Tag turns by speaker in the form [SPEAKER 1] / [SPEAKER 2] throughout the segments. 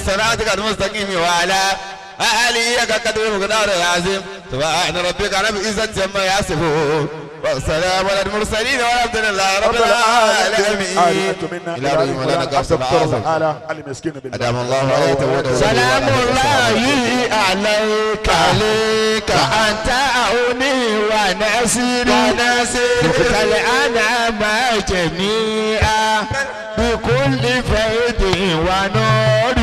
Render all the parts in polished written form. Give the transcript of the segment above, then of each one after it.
[SPEAKER 1] صراطك المستقيم وعلى آليك قدر مقدار العظيم سبحان ربك رب العزة عما يصفون والسلام على المرسلين والحمد لله رب العالمين. إلى رحمة لك
[SPEAKER 2] على المسكين بالله.
[SPEAKER 1] أدام الله عليك
[SPEAKER 3] سلام الله عليك أنت عوني وناصري الأنعام جميعا بكل فيض ونور.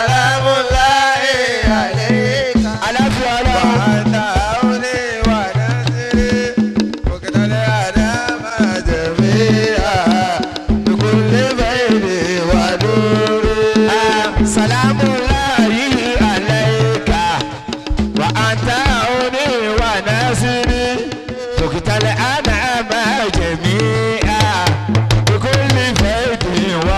[SPEAKER 1] سلام الله عليك وأنت عوني وناصري وقد الأنعام جميعا بكل فيض ونور.
[SPEAKER 3] سلام الله عليك وأنت عوني وناصري وقد الأنعام جميعا بكل فيض ونور.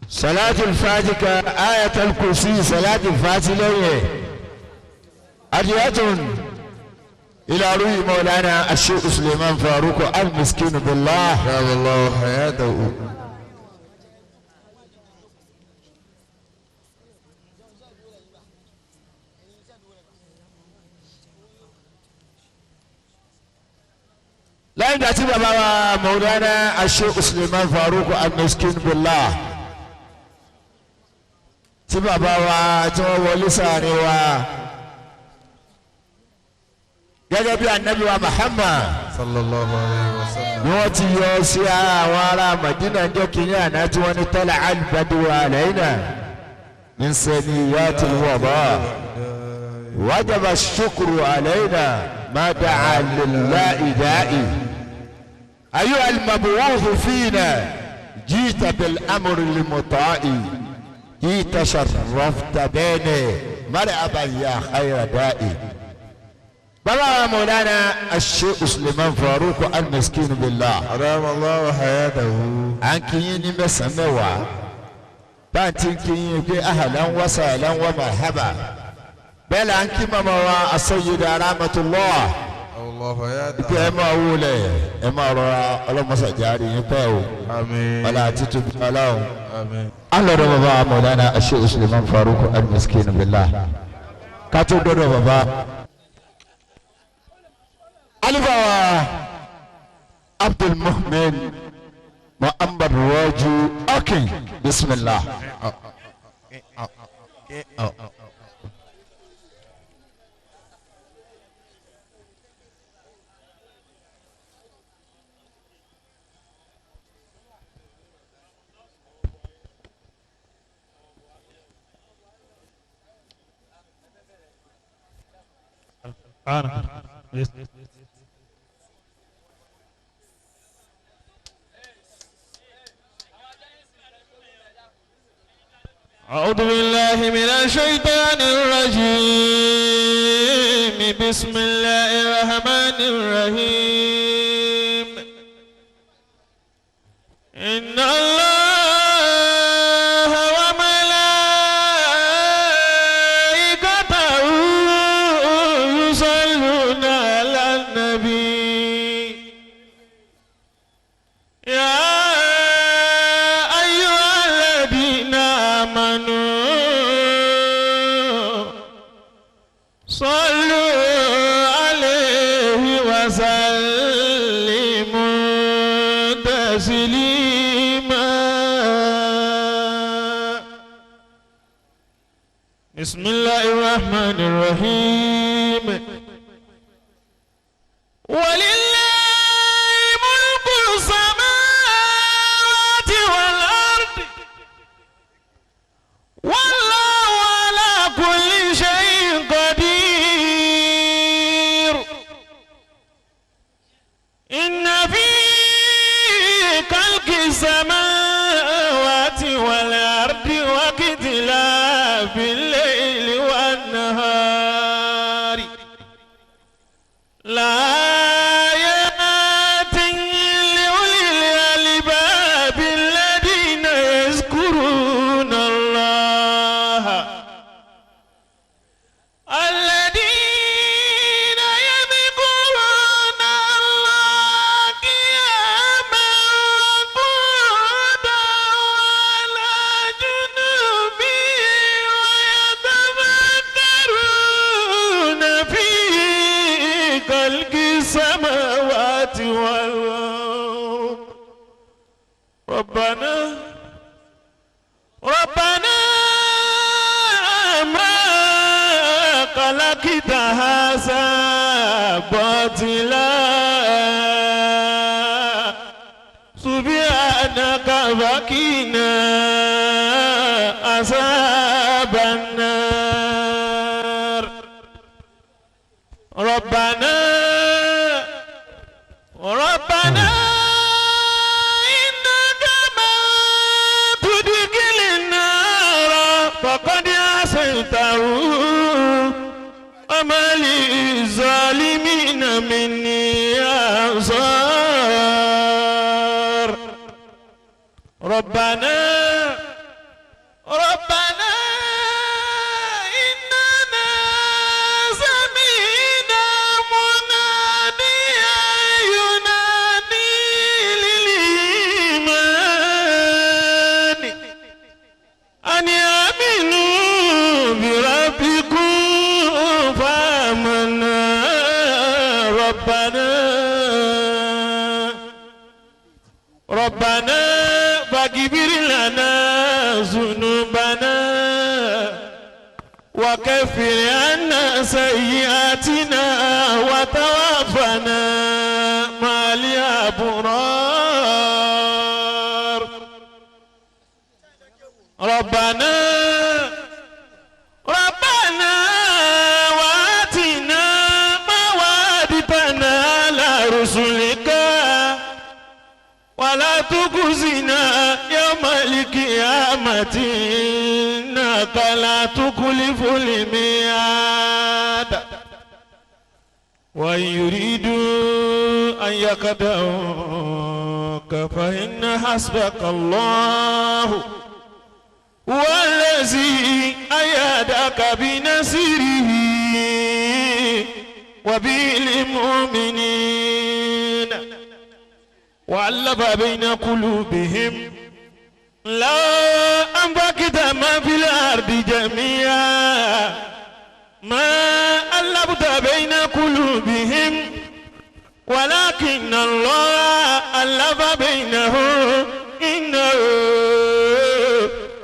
[SPEAKER 3] صلاة الفاتحة آية الكرسي صلاة الفاتحة أدعية إلى روح مولانا الشيخ سليمان فاروق المسكين بالله
[SPEAKER 1] رحم الله حياته.
[SPEAKER 3] لا يدعي بابا مولانا الشيخ سليمان فاروق المسكين بالله tí bàbá wa tí wọ́n wọlé sáàrin wa gẹ́gẹ́ bí anabi wa Muhammad
[SPEAKER 1] sallallahu alayhi wa sallam
[SPEAKER 3] ni wọ́n ti yọ sí àwọn ará Madina jọ kìíní àná tí wọ́n ní tala al-badru alayna min saniyatil wada wajaba ash-shukru alayna ma da'a lillahi da'i ayyuha al-mab'uth fina jita bil amri al-muta'i تشرفت بيني مرحبا يا خير دائي. بابا مولانا الشيخ سليمان فاروق المسكين بالله
[SPEAKER 1] أدام الله حياته.
[SPEAKER 3] أنكيني مسموا بانتينكيني في أهلا وسهلا ومرحبا بل أنكي ماما السيدة رحمة الله
[SPEAKER 1] الله حياته.
[SPEAKER 3] كما أولي إما رأى الله مسجاري يباو
[SPEAKER 1] آمين
[SPEAKER 3] ولا تتب الله
[SPEAKER 1] آمين.
[SPEAKER 3] الله ربا مولانا الشيخ سليمان فاروق المسكين بالله كاتو دودو بابا ألفا عبد المؤمن محمد راجو أكي بسم الله.
[SPEAKER 4] أعوذ بالله من الشيطان الرجيم بسم الله الرحمن الرحيم إن الله وملائكته يصلون على النبي يا صلوا عليه وسلموا تسليما. بسم الله الرحمن الرحيم ولله ملك السماوات والأرض والله على كل شيء قدير. إن في خلق السماوات والأرض واختلاف الليل والنهار لآيات لأولي الألباب الذين يذكرون الله قياما وقعودا وعلى جنوبهم ويتفكرون في خلق السماوات والأرض ربنا ما خلقت هذا باطلا سبحانك وقنا عذاب النار. ربنا إنك من تدخل النار فقد عصيته وما للظالمين من أنصار. ربنا إننا سمعنا مناديا ينادي للإيمان أن آمنوا بربكم فآمنا. ربنا فاغفر لنا ذنوبنا وكفر عنا سيئاتنا وتوفنا مع الأبرار. ربنا وآتنا ما وعدتنا على رسلك ولا تخزنا يوم القيامة إنك لا تخلف الميعاد. وإن يريدوا أن يخدعوك فإن حسبك الله هو الذي أيدك بنصره وبالمؤمنين وألف بين قلوبهم لو أنفقت ما في الأرض جميعا ما ألفت بين قلوبهم ولكن الله ألف بينهم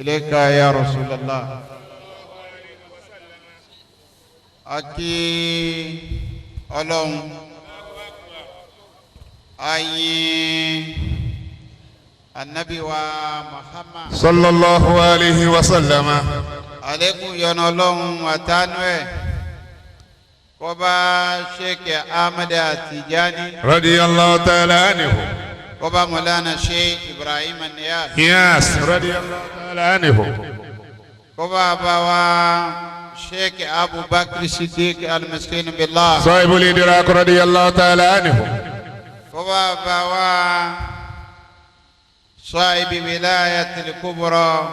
[SPEAKER 5] إليك يا رسول الله أكي ألوم أي النبي ومحمد
[SPEAKER 1] صلى الله عليه وسلم
[SPEAKER 5] عليكم ينولون وتانوي كوبا شيخ أحمد التجاني
[SPEAKER 1] رضي الله تعالى عنه
[SPEAKER 5] كوبا مولانا شيخ إبراهيم النياس
[SPEAKER 1] ياس رضي الله تعالى عنه
[SPEAKER 5] كوبا بابا شيخ أبو بكر الصديق المسكين بالله
[SPEAKER 1] صاحب الإدراك رضي الله تعالى عنه
[SPEAKER 5] كوبا بابا صاحب ولاية الكبرى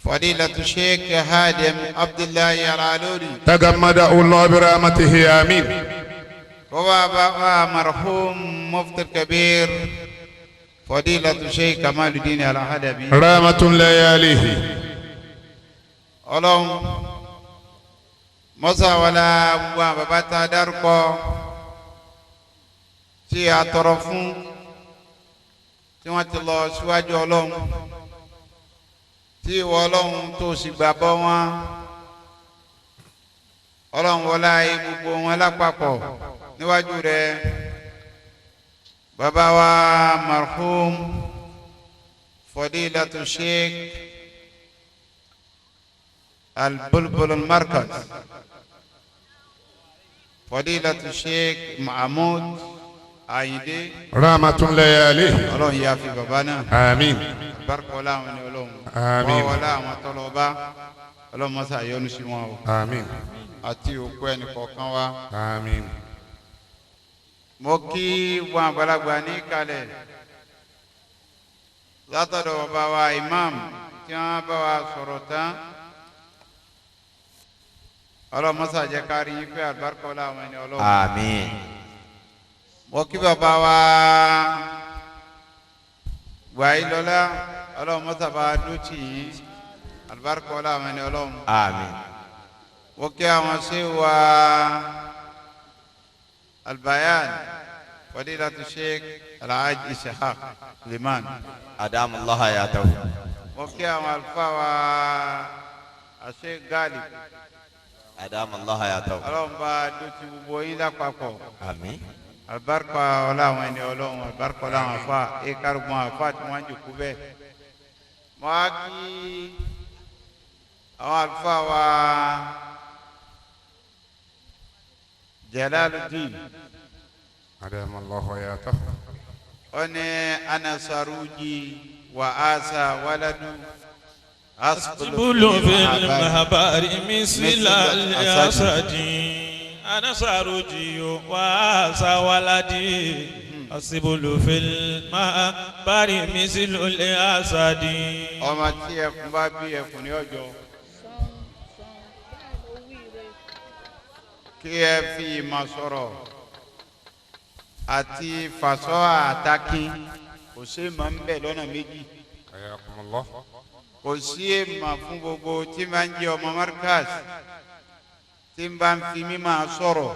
[SPEAKER 5] فضيلة الشيخ هادم عبد الله العلوري
[SPEAKER 1] تغمده الله برحمته آمين
[SPEAKER 5] وبابا مرحوم مفتي الكبير فضيلة الشيخ كمال الدين الحدبي
[SPEAKER 1] رحمة لياليه
[SPEAKER 5] ọlọ́run mọ́sàwọlá gbogbo àwọn bàbá tá a dárúkọ tí a tọrọ fún tí wọ́n ti lọ síwájú ọlọ́run tí ìwọ ọlọ́run tó sì gbàbọ́ wọn ọlọ́run wọlá gbogbo wọn lápapọ̀ níwájú rẹ bàbá wa marhum fadilatu sheikh البلبل المركز فضيلة الشيخ محمود عيدي
[SPEAKER 1] رحمة لياليه
[SPEAKER 5] ọlọ́run yà fi bàbá náà
[SPEAKER 1] آمين
[SPEAKER 5] barika ọlá àwọn ẹni ọlọ́run
[SPEAKER 1] Àmín.
[SPEAKER 5] wọ́n wọlé àwọn tọ́lọ́ba ọlọ́run mọ́sá yọ́nú sí wọn o
[SPEAKER 1] آمين
[SPEAKER 5] àti òkú ẹnì kọ̀ọ̀kan wa
[SPEAKER 1] آمين
[SPEAKER 5] mo kí wọn àgbàlagbà ní kalẹ̀ látọ̀dọ̀ bàbá wa imam tí wọ́n bá wa sọ̀rọ̀ tán ọlọ́run mọ́sá jẹ́ kárí yín pé àlùbáríkà ọlá àwọn ẹni ọlọ́run.
[SPEAKER 3] àmín.
[SPEAKER 5] mo kí bàbá wa gbàyí lọ́lá ọlọ́run mọ́sá bá dútì yín àlùbáríkà ọlá àwọn ẹni ọlọ́run.
[SPEAKER 3] àmín.
[SPEAKER 5] mo kí àwọn ṣé wa albayan fadilatu sheikh alhaji ishaq liman.
[SPEAKER 3] adamu hayatahu.
[SPEAKER 5] mo kí àwọn àlùfáà wa sheikh gali.
[SPEAKER 3] adamu hayatahu.
[SPEAKER 5] ọlọ́run bá dútì gbogbo yín lápapọ̀.
[SPEAKER 3] àmín.
[SPEAKER 5] alibarika ọlá àwọn ẹni ọlọ́run alibarika ọlá àwọn afa ekarùgbọ́n afa tí wọ́n jòkó bẹ́ẹ̀. mo á kí àwọn àlùfáà wa Jalaluddin
[SPEAKER 1] أدام الله حياته
[SPEAKER 5] ó ní anasaruji wa asa waladu
[SPEAKER 4] asibulu fil mahabari misila asadi. أنا ساروجي واسا ولدي أصبل في الماء باري مثل الأسد.
[SPEAKER 5] ọmọ tí ẹkùn bá bí ẹkùn ní ọjọ́ kí ẹ fi ìmọ̀ sọ̀rọ̀ àti fàṣọ àtàkì kò sí ìmọ̀ ń bẹ lọ́nà méjì
[SPEAKER 1] حياكم الله
[SPEAKER 5] kò sí ìmọ̀ fún gbogbo tí máa ń jẹ ọmọ markaz tí n bá ń fi mímọ̀ sọ̀rọ̀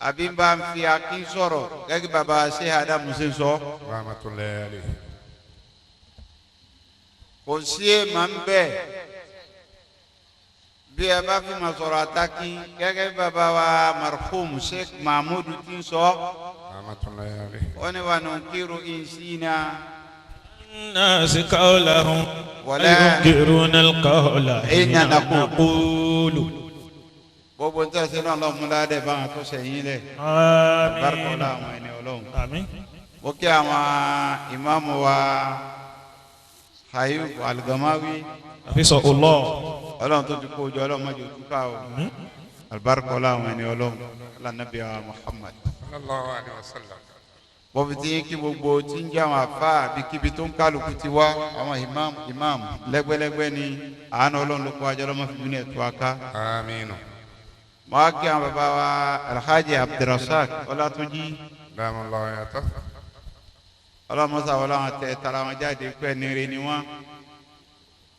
[SPEAKER 5] àbí n bá ń fi akín sọ̀rọ̀ gẹ́gẹ́ bàbá ṣe Ádámù ṣe sọ
[SPEAKER 1] رحمة الله عليه
[SPEAKER 5] kò sí èèmọ̀ ń bẹ̀ bí ẹ bá fi mọ̀ sọ̀rọ̀ àtàkì gẹ́gẹ́ bàbá wa marhum Sheikh Mahmood ti sọ
[SPEAKER 1] رحمة الله عليه
[SPEAKER 5] ó ní wa nunkiru insina
[SPEAKER 4] الناس قولهم
[SPEAKER 5] ولا
[SPEAKER 4] ينكرون القول
[SPEAKER 5] حين
[SPEAKER 4] نقول.
[SPEAKER 5] gbogbo ń tẹ̀sí náà lọ́múládé báwọn tó ṣẹ̀yìn lẹ̀ bárkọ̀ ọ̀la àwọn ẹni ọlọ́run.
[SPEAKER 4] àmín.
[SPEAKER 5] ó kí àwọn ìmáàmù wa Hayub Al-Gamawi
[SPEAKER 4] àfisọ Allah.
[SPEAKER 5] ọlọ́run tó ti kó ojú ọlọ́run mọ́jọ túká o albarka ọlá àwọn ẹni ọlọ́run alanabi wa Muhammad.
[SPEAKER 1] صلى الله عليه وسلم
[SPEAKER 5] bọ́bí tí kí gbogbo tí ń jẹ́ àwọn àfa àbíkíbi tó ń kálukú ti wá àwọn imam lẹ́gbẹ́lẹ́gbẹ́ ni àánú ọlọ́run ló kó ajọ́ lọ́mọ fìbí ní ẹ̀tọ́ aká.
[SPEAKER 1] آمين
[SPEAKER 5] mo á kí àwọn bàbá wa Alhaji Abdulrasaq Ọlátúnjí
[SPEAKER 1] أدام الله حياته
[SPEAKER 5] ọlọ́mọsá wọlé àwọn tẹ tara wọn jáde pé ẹni rẹ ni wọn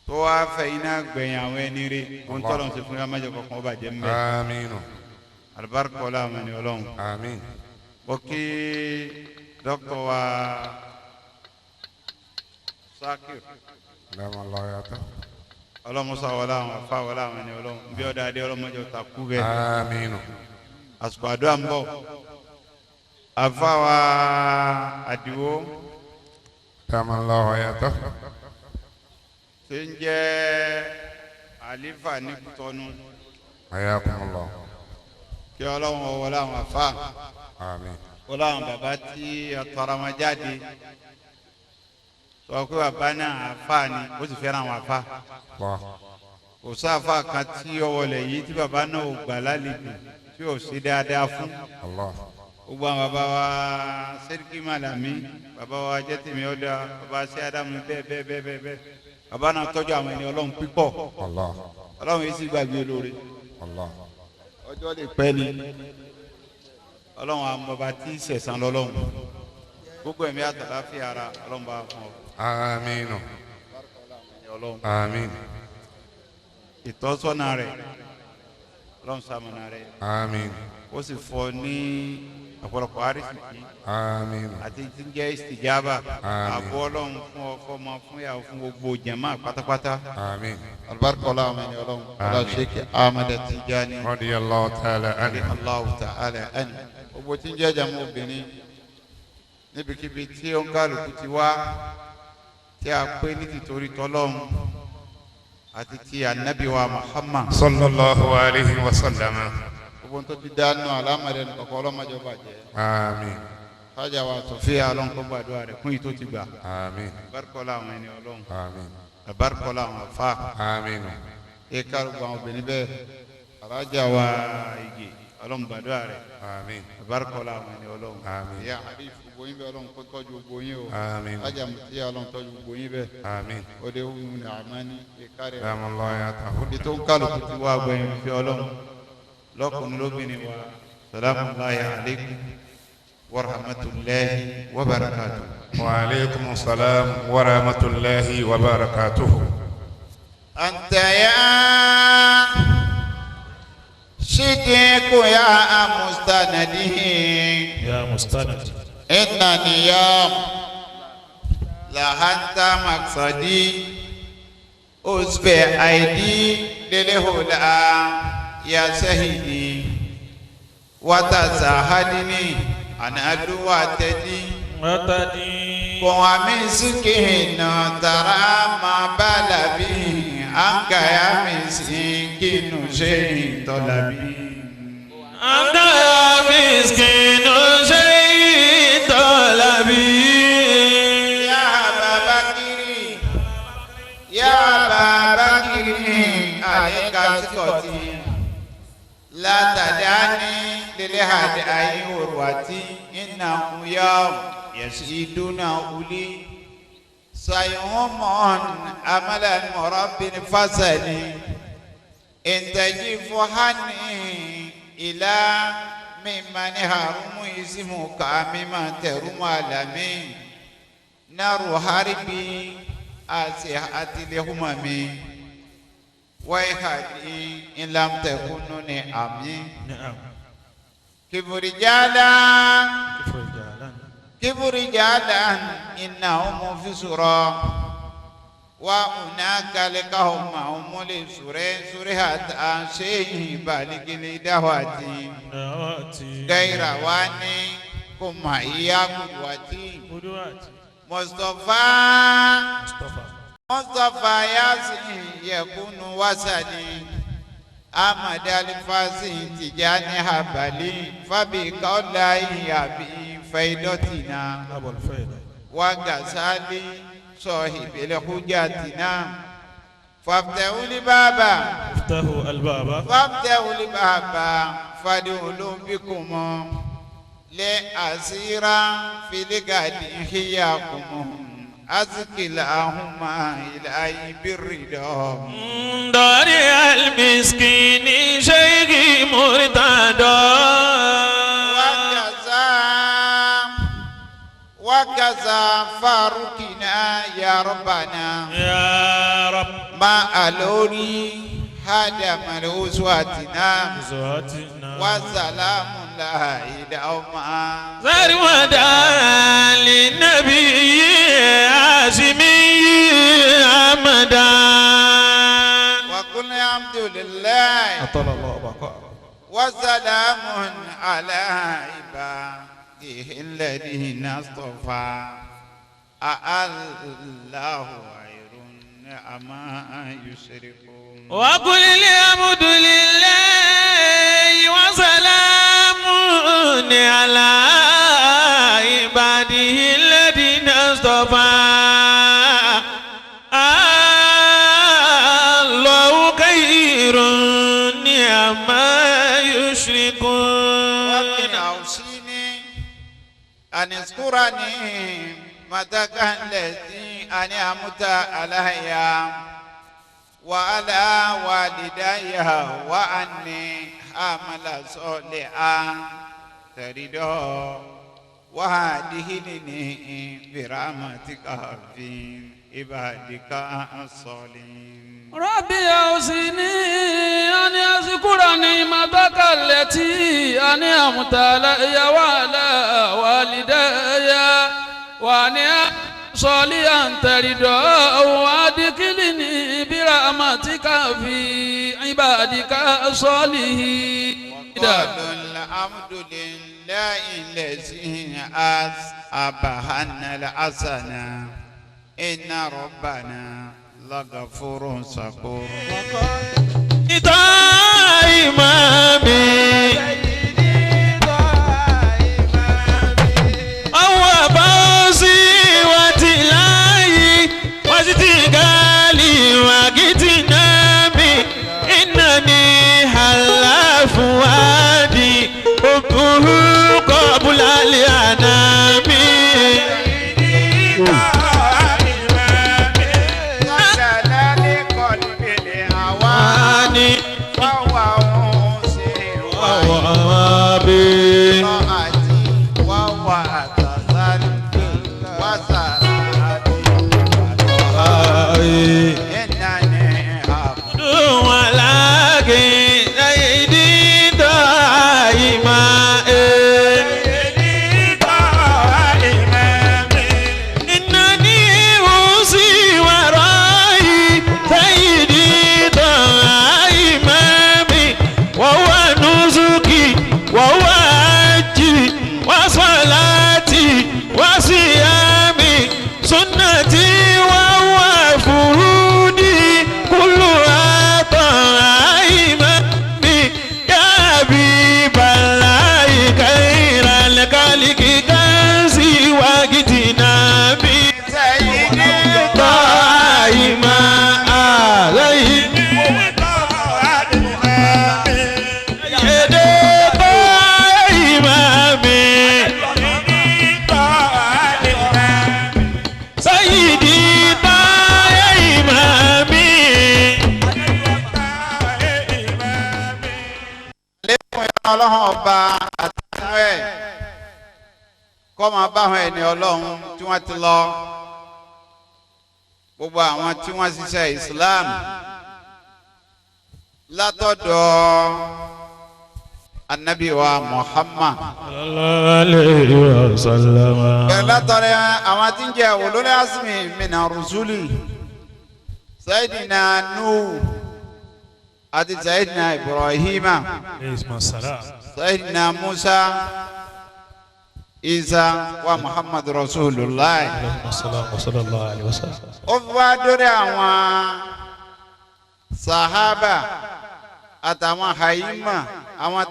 [SPEAKER 5] tó wá fẹ́ iná gbẹ̀yìn àwọn ẹni rẹ ohun tó lọ́n ṣe fún yà májọ kankan ó bàjẹ́ ń bẹ̀
[SPEAKER 1] آمين
[SPEAKER 5] alibarika ọlá àwọn ẹni ọlọ́run.
[SPEAKER 1] آمين
[SPEAKER 5] ó kí dókítà wa Sakir
[SPEAKER 1] dama Allah yàtọ̀.
[SPEAKER 5] ọlọ́mọsá wọlé àwọn afá wọlé àwọn ẹni ọlọ́run bí ọ̀dà adé ọlọ́mọdé ọ̀tà kú bẹ́ẹ̀.
[SPEAKER 1] amiinu.
[SPEAKER 5] àsìkò àdúrà ń bọ̀ afá wa àdìwó
[SPEAKER 1] dama Allah yàtọ̀.
[SPEAKER 5] ṣe ń jẹ́ àlífà ní Kútọ́nù
[SPEAKER 1] ayakumullah.
[SPEAKER 5] kí ọlọ́run wọlé àwọn afá
[SPEAKER 1] amiin.
[SPEAKER 5] wọlé àwọn bàbá tí ọ̀tọ̀rọ̀mọjáde sọ pé bàbá náà afá ni ó sì fẹ́ràn àwọn afá.
[SPEAKER 1] Allah.
[SPEAKER 5] kò sáfà kan tí ó wọlé yìí tí bàbá náà ò gbà lálejò tí ò sí dáadáa fún.
[SPEAKER 1] Allah.
[SPEAKER 5] gbogbo àwọn bàbá wa Sẹ́ríkì Màlàmí bàbá wa Jẹ́tìmí Ọ̀dà bàbá sí Ádámù bẹ́ẹ̀ bàbá náà tọ́jú àwọn ẹni ọlọ́run pípọ̀.
[SPEAKER 1] Allah.
[SPEAKER 5] ọlọ́run yìí sì gbàgbé olóore
[SPEAKER 1] Allah.
[SPEAKER 5] ọjọ́ lè pẹ́ ni ọlọ́run àwọn bàbá tí ì sẹ̀sán lọ́lọ́run gbogbo ẹ̀mí àtàláfíà ara ọlọ́run bá fún ọ.
[SPEAKER 1] amiinu.
[SPEAKER 5] ọlọ́run
[SPEAKER 1] amiin.
[SPEAKER 5] ìtọ́sọ́nà rẹ̀ ọlọ́run sàmọ̀nà rẹ̀
[SPEAKER 1] amiin.
[SPEAKER 5] ó sì fọ ní ọ̀pọ̀lọpọ̀ àrísìkí
[SPEAKER 1] amiin.
[SPEAKER 5] àti tí ń jẹ́ ìsìtìjábà
[SPEAKER 1] Àmín.
[SPEAKER 5] àbọ̀ ọlọ́run fún ọ fọmọ fún yàwó fún gbogbo jàmá pátápátá.
[SPEAKER 1] amiin.
[SPEAKER 5] alibarika ọlọ́run ẹni ọlọ́run ọlá Sheikh Ahmad Tijani
[SPEAKER 1] radiyallahu ta'ala anhu.
[SPEAKER 5] Allahu ta'ala ẹni gbogbo tí ń jẹ́ jàmá obìnrin níbikíbi tí ó ń kálukú ti wá tí a pé ní tìtorí tọ́lọ́run àti ti anabi wa Muhammad
[SPEAKER 1] sallallahu alayhi wa sallam.
[SPEAKER 5] gbogbo tó ti dánú alámọ̀dé nìkọ̀kọ́ ọlọ́mọdé bàjẹ́.
[SPEAKER 1] amiin.
[SPEAKER 5] fájà wa Sofia ọlọ́run kó gbàdúrà rẹ̀ fún ìtó ti gbà.
[SPEAKER 1] amiin.
[SPEAKER 5] barikọ́lá àwọn ẹni ọlọ́run
[SPEAKER 1] amiin.
[SPEAKER 5] barikọ́lá àwọn afa
[SPEAKER 1] amiin.
[SPEAKER 5] eka gbogbo àwọn obìnrin bẹ́ẹ̀ alájà wa igi ọlọ́run gbàdúrà rẹ̀
[SPEAKER 1] amiin.
[SPEAKER 5] barikọ́lá àwọn ẹni ọlọ́run.
[SPEAKER 1] Àmín.
[SPEAKER 5] ìyá hadith gbogbo yín bẹ́ẹ̀ ọlọ́run kó tọ́jú gbogbo yín o.
[SPEAKER 1] amiin.
[SPEAKER 5] fájà mutiya ọlọ́run tọ́jú gbogbo yín bẹ́ẹ̀.
[SPEAKER 1] amiin.
[SPEAKER 5] ó dé wúwo ní àmání eka rẹ̀.
[SPEAKER 1] dama Allah yàtọ̀.
[SPEAKER 5] ibi tó ń kálukú ti wá gbẹ̀yìn fi ọlọ́run lọ́kùnrin lóbìnrin wa salamu alaykum wa rahmatulahi wa barakatuh.
[SPEAKER 1] wa aleykum salaam wa rahmatulahi wa barakatuhu.
[SPEAKER 5] أنت يا صديق يا مستندي
[SPEAKER 4] يا مستند
[SPEAKER 5] إنني يوم لهنت مقصدي أسبع أيدي للهدى يا سيدي وتساعدني أن أدعو تدي
[SPEAKER 4] وتدي
[SPEAKER 5] ومن سكين ترى ما بال به أنك يا مسكين شيء طلبي
[SPEAKER 4] أنت يا مسكين شيء طلبي
[SPEAKER 5] يا أبا بكر يا أبا بكر عليك سكوتي لا تدعني للهدى عروتي إنه يوم يسيدون أولي سيوم عمل مرب فصلي إن تجف هني إلى ممن هرم اسمك ممن ترم عالمي نار حربي أسيحة الهمم ويحدي إن لم تكونوا أمي
[SPEAKER 4] نعم
[SPEAKER 5] كيف رجالا
[SPEAKER 4] كيف رجالا
[SPEAKER 5] كيف رجالا إنهم في سورة وهناك لقهم هم لسورة شيء بالغ لدهواتي
[SPEAKER 4] نواتي
[SPEAKER 5] غير واني كما هي قدوتي
[SPEAKER 4] قدواتي
[SPEAKER 5] مصطفى
[SPEAKER 4] مصطفى
[SPEAKER 5] ياسين يكون وسدي أحمد الفاسي تجاني هبلي فبقوله أبي فيدتنا
[SPEAKER 4] أبو الفيض
[SPEAKER 5] وغزالي صاحب الحجاتنا فافتحوا لي بابا
[SPEAKER 4] افتحوا الباب
[SPEAKER 5] فافتحوا لي بابا فادخلوا بكم لأسيرا في الغد حياكم أزكي اللهم إلهي بالرضا
[SPEAKER 4] دار المسكين شيخ مرتضى
[SPEAKER 5] وكذا فاروقنا يا ربنا
[SPEAKER 4] يا رب
[SPEAKER 5] ما ألوني هدم الأسواتنا
[SPEAKER 4] زواتنا
[SPEAKER 5] وسلام الله دوما
[SPEAKER 4] زرمدا للنبي هاشمي أحمد
[SPEAKER 5] لله
[SPEAKER 4] أطال الله بقاءه.
[SPEAKER 5] وسلام على عباده الذين اصطفى الله خير عما يشركون.
[SPEAKER 4] وقل الحمد لله وسلام على عباده الذين اصطفى الله خير عما يشركون.
[SPEAKER 5] وقل أوصيني أن اذكرني متى الذي أنعمت علي وعلى والدي وأني أعمل صالحا ترضاه وأدخلني برحمتك في عبادك الصالحين.
[SPEAKER 6] ربي أوصني أن أذكر نعمتك التي أنعمت علي وعلى والدي وأن صالحا ترضاه وأدخلني برحمتك في عبادك الصالحين.
[SPEAKER 5] وقالوا الحمد لله الذي أذهب عنا الحزن إن ربنا لغفور شكور. ọlọ́run ọba àtàwọn ẹ̀ kọ́ máa bá àwọn ẹni ọlọ́run tí wọ́n ti lọ gbogbo àwọn tí wọ́n ṣiṣẹ́ Islam látọ̀dọ̀ Ànábì wa Muhammad
[SPEAKER 4] sallallahu alayhi wa sallam.
[SPEAKER 5] bẹ́ẹ̀ látọ̀rẹ́ àwọn tí ń jẹ́ olórí asmi mina rusuli Sayyidina Nuh àti Sayyidina Ibrahima Sayyidina Musa Isa wa Muhammad Rasulullah
[SPEAKER 4] sallallahu alayhi wa sallam.
[SPEAKER 5] ó fi wá dórí àwọn sahaba àtàwọn hayima àwọn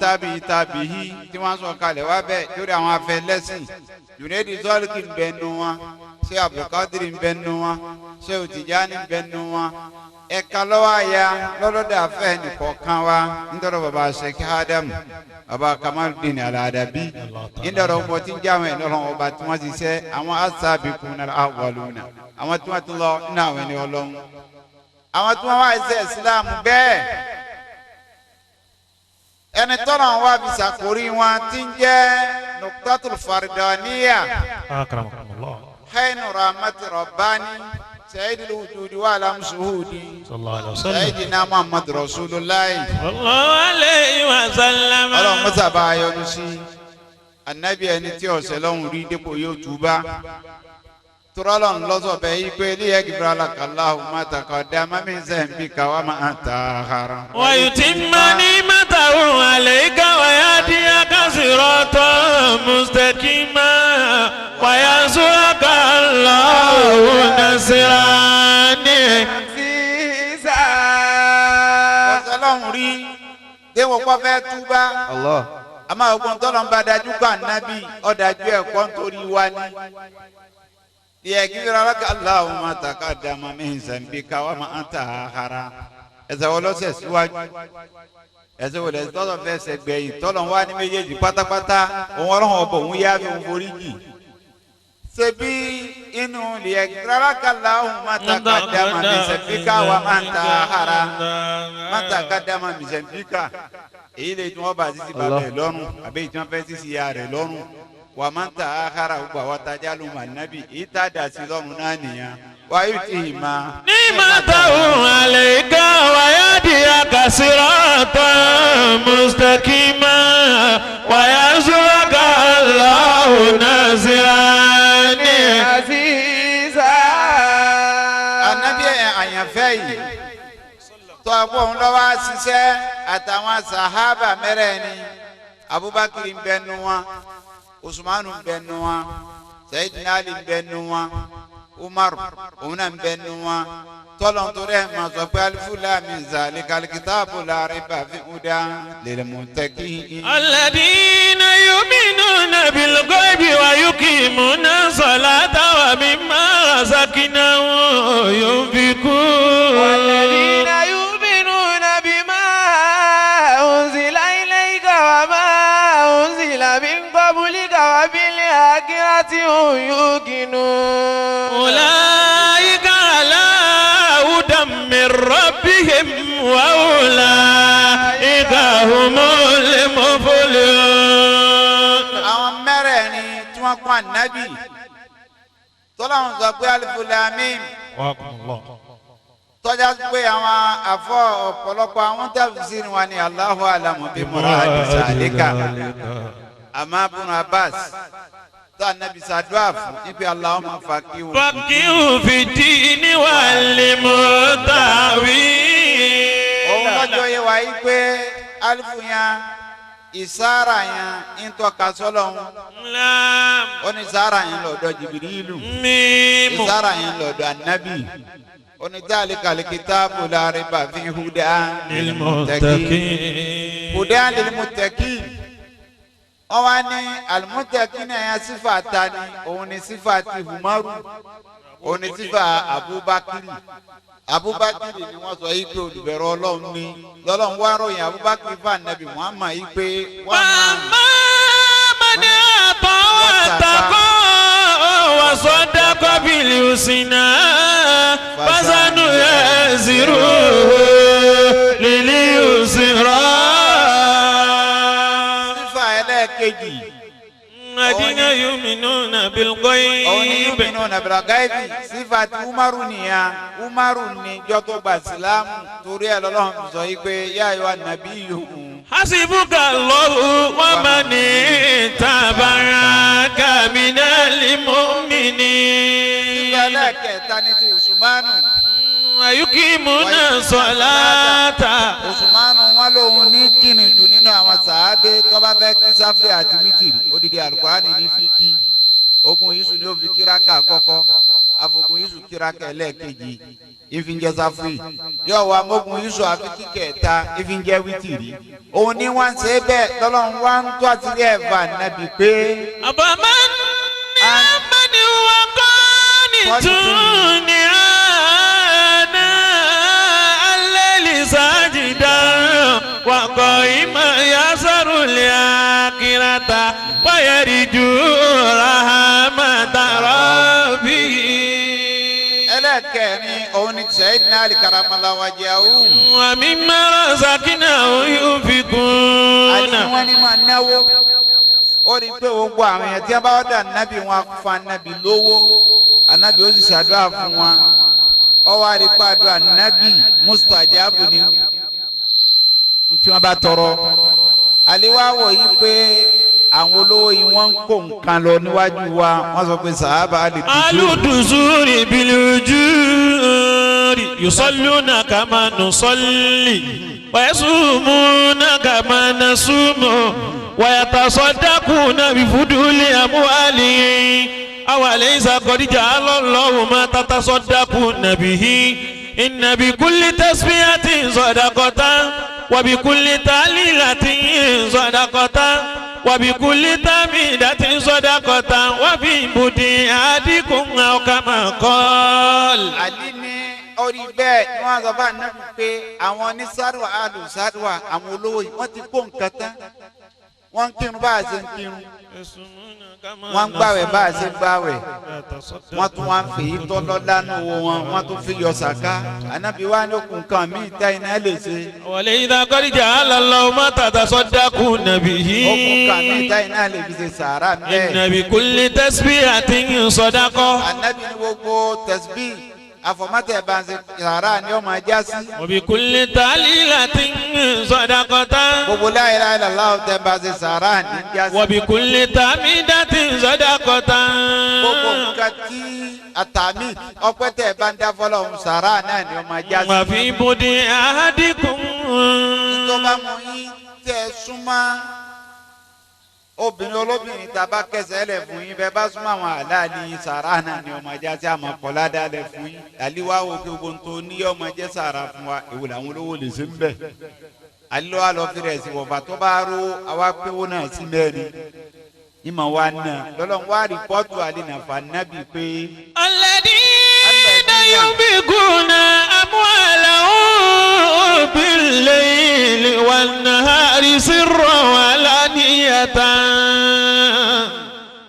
[SPEAKER 5] tábìí tí wọ́n sọ kalẹ̀ wá bẹ́ẹ̀ lórí àwọn afẹ́lẹ́sìn Junaid Zolki ń bẹ nù wọn ṣé Abdulkadir ń bẹ nù wọn ṣé Tijani ń bẹ nù wọn ẹ̀ka lọ́wọ́ àyà lọ́lọ́dọ̀ afẹ́ nìkọ̀ọ̀kan wa nítorí baba Sheikh Adam baba Kamaluddin Al-Adabi nítorí ọmọ tí ń jáwé lọ́rùn ọba tí wọ́n ti ṣe àwọn as-sabiquna al-awwaluna àwọn tí wọ́n ti lọ nínú àwọn ẹni Ọlọ́run àwọn tí wọ́n wá ṣe ìsìlámù bẹ́ẹ̀ ẹni tọ́nà wá fi ṣàkórí wọn tí ń jẹ́ Nuqtatul Fardaniya Haynu Rahmati Rabbani Sayyidul Wujudi wa Alam Shuhudi Sayyidina Muhammad Rasulullah
[SPEAKER 4] sallallahu alayhi wa sallam.
[SPEAKER 5] Ọlọ́run mọ́sá bá a yọ́nú sí Ànábì ẹni tí ọ̀sẹ̀ lọ́hùn rí dépò yóò túbá turalon lozo be ipe li yaghfira laka Allahu ma taqaddama min dhanbika wa ma ta'akhara
[SPEAKER 4] wa yutimma ni'matahu alayka wa yahdiyaka siratan mustaqima wa yansuraka Allahu nasran
[SPEAKER 7] Aziza.
[SPEAKER 5] Ọlọ́run rí déwọ̀n kọ́ fẹ́ túbá
[SPEAKER 7] Allah.
[SPEAKER 5] àmọ́ ọgbọ́n tọ́lọ́ ń bá dájú kọ́ ànábì ọ̀dájú ẹ̀kọ́ nítorí wa ní. Yaghfira laka Allahu ma taqaddama min dhanbika wa ma ta'akhara. Ẹ̀ṣẹ̀ wo ló ṣẹ̀ síwájú? Ẹ̀ṣẹ̀ wo lẹ́sẹ̀ tọ́lọ̀ fẹ́ ṣẹ̀ gbẹ̀yìn tọ́lọ̀ wá ní méjèèjì pátápátá òun ọlọ́run ọbọ̀ òun yá fi òun forí jì. Ṣebí inú yaghfira laka Allahu ma taqaddama min dhanbika wa ma ta'akhara. Ma taqaddama min dhanbika. Èyí lè tún ọba àti ti bàbá ẹ̀ lọ́rùn àbí ìtún fẹ́ sí sí ya rẹ̀ lọ́rùn. Wa man ta'akhara gbogbo àwọn tajà ló mà nábì èyí tá a dà sí lọ́rùn náà nìyẹn. Wa yutima
[SPEAKER 4] ni'matahu alayka wa yahdiyaka siratan mustaqima wa yansuraka Allahu nasran
[SPEAKER 7] Aziza.
[SPEAKER 5] ànábì àyànfẹ́ yìí tó àpò òun lọ́wọ́ ṣiṣẹ́ àtàwọn sàhábà mẹ́rẹ̀ẹ̀rin Abubakar ń bẹnu wọn Usmanu ń bẹnu wọn Sayyidina Ali ń bẹnu wọn Umar òun náà ń bẹnu wọn tọ́lọ́ntorí ẹ̀ máa sọ pé alifu lam mim zalikal kitabu la rayba fihi hudan lil muttaqin.
[SPEAKER 4] alladhina yu'minuna bil ghaibi wa yuqimuna salata wa mimma razaqnahum yunfiqun.
[SPEAKER 7] والذين يؤمنون بما أنزل إليك وما أنزل من قبلك وبالآخرة هم يوقنون
[SPEAKER 4] أولئك على هدى من ربهم وأولئك هم المفلحون.
[SPEAKER 5] àwọn mẹ́rẹ̀ẹ̀rin tí wọ́n kọ́ ànábì tọ́lọ́run sọ pé alifu lam mim tọ́já pé àwọn àfọ ọ̀pọ̀lọpọ̀ àwọn tafsiri wọn ni Allahu a'lamu bi muradi zalika àmọ́ Ibn Abbas tó ànábì sàdúrà fún ibi Allahumma faqihu
[SPEAKER 4] fi dini wa'allimhu ta'wil.
[SPEAKER 5] òun lọ́jọ́ yẹ wá yí pé alifu yẹn ìsára yẹn ń tọ́ka sọ́lọ́hún ó ní ìsára yẹn lọ́dọ̀ Jibrilu ìsára yẹn lọ́dọ̀ ànábì. ذلك الكتاب لا ريب فيه هدى للمتقين هدى للمتقين أواني المتقين يا صفاتاني أوني صفات عمر أوني صفات أبو بكر ni wọ́n sọ yìí pé olùbẹ̀rù Ọlọ́run ni lọ́lọ́run wá ròyìn Abubakar fún Ànábì Muhammad yìí pé wọ́n máa
[SPEAKER 4] ní àtọ́ àtàkọ́ وصدق بالحسنى فسنيسره لليسرى.
[SPEAKER 5] sífà ẹlẹ́ẹ̀kejì
[SPEAKER 4] الذين يؤمنون بالغيب.
[SPEAKER 5] يؤمنون بالغيب sífà tí Umaru nìyẹn Umaru ní jọ́ tó gba Ìsìlámù torí ẹ̀ lọ́lọ́run sọ yìí pé yá ayọ̀ ànábì yòókù.
[SPEAKER 4] حسبك الله ومن اتبعك من المؤمنين.
[SPEAKER 5] ẹlẹ́ẹ̀kẹta ní ti Usmanu.
[SPEAKER 4] ويقيمون الصلاة.
[SPEAKER 5] Usmanu wọn lòun ní kìnnìdù nínú àwọn sàábé tó bá fẹ́ kí sáfì àti wítìrì odidi Al-Qur'ani ní fi kí ogun yìí sùn ní òfin kíráka àkọ́kọ́ afogun yìí sùn kíráka ẹlẹ́ẹ̀kejì ìfìjẹ sáfì yóò wá mógun yìí sùn àfi kíkẹta ìfìjẹ wítìrì òun ní wọn ṣe bẹ́ẹ̀ lọ́lọ́run wá ń tó àtìrí ẹ̀fà nàbì pé.
[SPEAKER 4] أفمن آمن وقانت آناء الليل ساجدا وقائما يسر الآخرة ويرجو رحمة ربه.
[SPEAKER 5] ẹlẹ́ẹ̀kẹrin òun ni Sayyidina Ali karamallahu wajhahu.
[SPEAKER 4] ومما رزقناهم ينفقون.
[SPEAKER 5] àti wọn ni máa náwó. ó rí i pé gbogbo àwọn èèyàn tí wọn bá dà nábì wọn fún anábì lówó anábì ó sì ṣàdúrà fún wọn ó wá rí i pé àdúrà nábì mustajabu ni tí wọn bá tọrọ. àléwá wọ̀ yí pé àwọn olówó yìí wọ́n ń kó nǹkan lọ níwájú wa wọ́n sọ pé sàhábà
[SPEAKER 4] aluduzuri bilujuri yusalluna kama nusalli wa yasumuna kama nasumu wa yatasaddaquna bifuduli amwalihim awalaysa qad ja'ala Allahu ma tatasaddaquna bihi inna bikulli tasbihatin sadaqatan wa bikulli tahlilatin sadaqatan وبكل تميدة صدقة وفي بديعتكم أو كما قال.
[SPEAKER 5] àdí ní orí bẹ́ẹ̀ ni wọ́n sọ fún ànábì pé àwọn onísàrùwà àlùsàrùwà àwọn olówó yìí wọ́n ti kó nǹkan tán wọ́n ń kírun bá a ṣe ń kírun wọ́n ń gbàwẹ̀ bá a ṣe ń gbàwẹ̀ wọ́n tún wá ń fi tọ́lọ́ dánú owó wọ́n tún fi yọ sàká ànábì wa ní okùn kan mí ìta iná lè ṣe.
[SPEAKER 4] ولئذا قد جعل الله ما تتصدقون به
[SPEAKER 5] okùn kan mí ìta iná lè fi ṣe sàárà bẹ́ẹ̀.
[SPEAKER 4] إن بكل تسبيحة صدقة.
[SPEAKER 5] ànábì ní gbogbo tẹ̀síbí àfọ̀mọ́tẹ̀ bá ń ṣe sàárà ni ó máa já sí.
[SPEAKER 4] وبكل تهليلة صدقة.
[SPEAKER 5] gbogbo la ilaha illallah tẹ̀ bá ṣe sàárà ní já sí.
[SPEAKER 4] وبكل تحميدة صدقة.
[SPEAKER 5] gbogbo nǹkan tí àtàmì ọpẹ́ tẹ̀ bá ń dá fọlọ́hún sàárà náà ni ó máa já sí.
[SPEAKER 4] وفي بديعتكم.
[SPEAKER 5] tó bá mú yín tẹ́ súnmọ́ obìnrin olóbìnrin tá a bá kẹsẹ̀ lẹ̀ fún yín bẹ́ẹ̀ bá súnmọ́ àwọn àdáàlì sàrà náà ni ọmọ ajá sí àmọ́ kọ́lá dálẹ̀ fún yín àlíwá wo kí gbogbo tó ní ọmọ jẹ́ sàrà fún wa èwo làwọn olówó lè ṣe ń bẹ̀ àlíwá lọ fi rẹ̀ sí wọ̀fà tó bá ró àwa péwó náà sí mẹ́rin ìmọ̀ wa náà lọ́lọ́run wá rìpọ́tù àlìnàfà nábì pé.
[SPEAKER 4] الذين ينفقون أموالهم بالليل والنهار سرا وعلانية